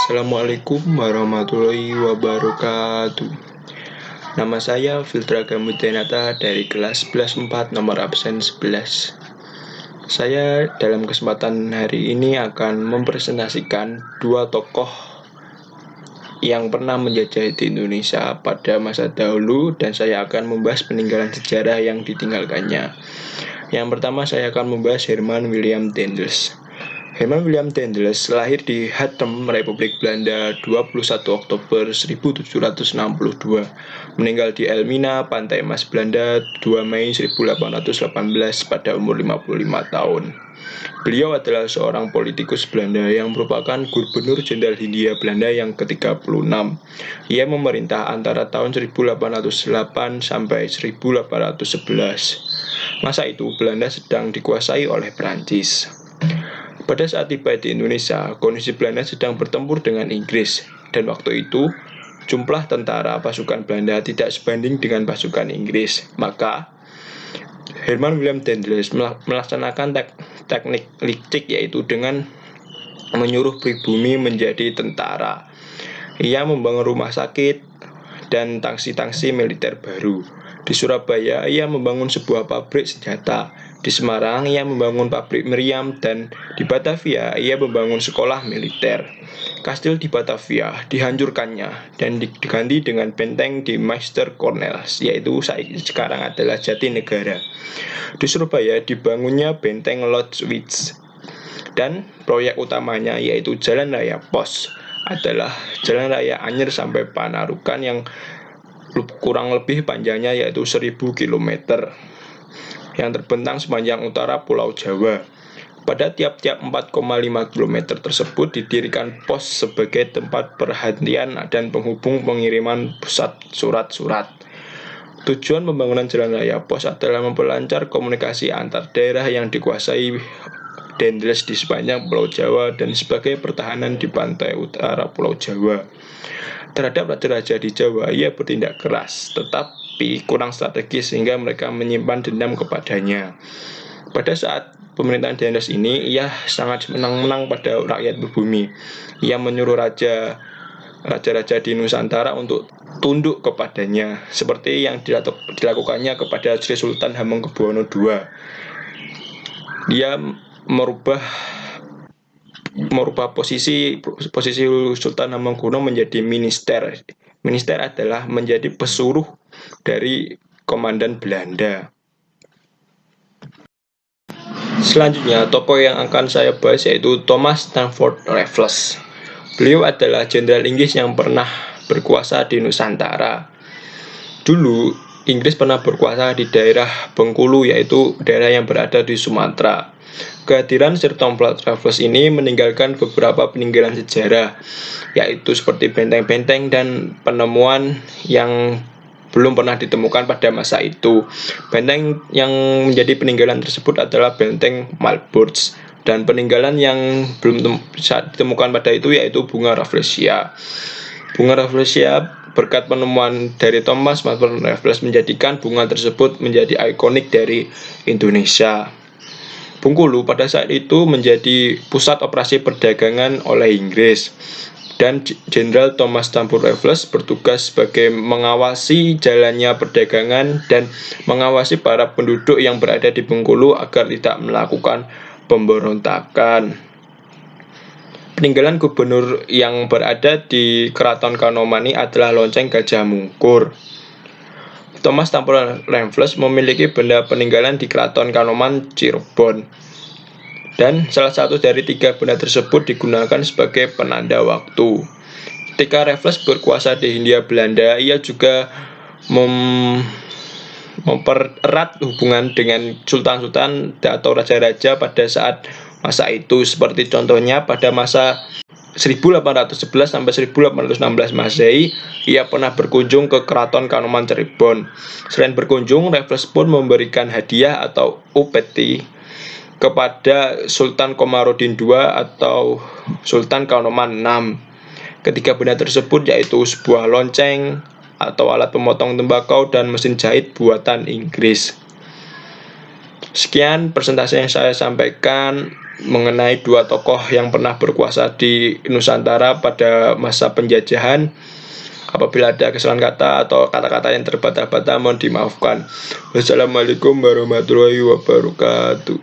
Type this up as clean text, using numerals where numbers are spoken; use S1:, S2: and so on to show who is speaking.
S1: Assalamualaikum warahmatullahi wabarakatuh. Nama saya Filtra Gamudenata dari kelas 11 4 nomor absen 11. Saya dalam kesempatan hari ini akan mempresentasikan dua tokoh yang pernah menjajah di Indonesia pada masa dahulu, dan saya akan membahas peninggalan sejarah yang ditinggalkannya. Yang pertama, saya akan membahas Herman William Daendels. Herman William Daendels lahir di Hattem, Republik Belanda 21 Oktober 1762. Meninggal di Elmina, Pantai Mas, Belanda 2 Mei 1818 pada umur 55 tahun. Beliau adalah seorang politikus Belanda yang merupakan Gubernur Jenderal Hindia Belanda yang ke-36. Ia memerintah antara tahun 1808 sampai 1811. Masa itu Belanda sedang dikuasai oleh Prancis. Pada saat tiba di Indonesia, kondisi Belanda sedang bertempur dengan Inggris, dan waktu itu jumlah tentara pasukan Belanda tidak sebanding dengan pasukan Inggris. Maka Herman William Daendels melaksanakan teknik licik, yaitu dengan menyuruh pribumi menjadi tentara. Ia membangun rumah sakit dan tangsi-tangsi militer baru. Di Surabaya, ia membangun sebuah pabrik senjata. Di Semarang, ia membangun pabrik meriam, dan di Batavia, ia membangun sekolah militer. Kastil di Batavia dihancurkannya dan diganti dengan benteng di Meister Cornelis, yaitu sekarang adalah Jatinegara. Di Surabaya dibangunnya benteng Lodewijk, dan proyek utamanya yaitu Jalan Raya Pos adalah Jalan Raya Anyer sampai Panarukan yang kurang lebih panjangnya yaitu 1000 km yang terbentang sepanjang utara Pulau Jawa. Pada tiap-tiap 4,5 km tersebut didirikan pos sebagai tempat perhentian dan penghubung pengiriman pusat surat-surat. Tujuan pembangunan Jalan Raya Pos adalah memperlancar komunikasi antar daerah yang dikuasai Daendels di sepanjang Pulau Jawa dan sebagai pertahanan di pantai utara Pulau Jawa. Terhadap raja-raja di Jawa, ia bertindak keras, tetapi kurang strategis sehingga mereka menyimpan dendam kepadanya. Pada saat pemerintahan Daendels ini, ia sangat menang-menang pada rakyat berbumi. Ia menyuruh raja-raja di Nusantara untuk tunduk kepadanya, seperti yang dilakukannya kepada Sri Sultan Hamengkubuwono II. Dia merubah posisi Sultan Hamengkubuwono menjadi minister. Minister adalah menjadi pesuruh dari komandan Belanda. Selanjutnya, tokoh yang akan saya bahas yaitu Thomas Stamford Raffles. Beliau adalah jenderal Inggris yang pernah berkuasa di Nusantara. Dulu, Inggris pernah berkuasa di daerah Bengkulu, yaitu daerah yang berada di Sumatera. Kehadiran Sir Thomas Raffles ini meninggalkan beberapa peninggalan sejarah, yaitu seperti benteng-benteng dan penemuan yang belum pernah ditemukan pada masa itu. Benteng yang menjadi peninggalan tersebut adalah benteng Marlborough, dan peninggalan yang belum ditemukan pada itu yaitu bunga Rafflesia. Bunga Rafflesia berkat penemuan dari Thomas Raffles menjadikan bunga tersebut menjadi ikonik dari Indonesia. Bengkulu pada saat itu menjadi pusat operasi perdagangan oleh Inggris, dan Jenderal Thomas Stamford Raffles bertugas sebagai mengawasi jalannya perdagangan dan mengawasi para penduduk yang berada di Bengkulu agar tidak melakukan pemberontakan. Peninggalan gubernur yang berada di Keraton Kanomani adalah lonceng Gajah Mungkur. Thomas Stamford Raffles memiliki benda peninggalan di Keraton Kanoman, Cirebon, dan salah satu dari 3 benda tersebut digunakan sebagai penanda waktu. Ketika Raffles berkuasa di Hindia Belanda, ia juga mempererat hubungan dengan sultan-sultan atau raja-raja pada saat masa itu, seperti contohnya pada masa 1811 sampai 1816 Masehi, ia pernah berkunjung ke Keraton Kanoman Cirebon. Selain berkunjung, Raffles pun memberikan hadiah atau upeti kepada Sultan Komarudin II atau Sultan Kanoman VI. Ketiga benda tersebut yaitu sebuah lonceng atau alat pemotong tembakau dan mesin jahit buatan Inggris. Sekian presentasi yang saya sampaikan mengenai dua tokoh yang pernah berkuasa di Nusantara pada masa penjajahan. Apabila ada kesalahan kata atau kata-kata yang terbata-bata, mohon dimaafkan. Wassalamualaikum warahmatullahi wabarakatuh.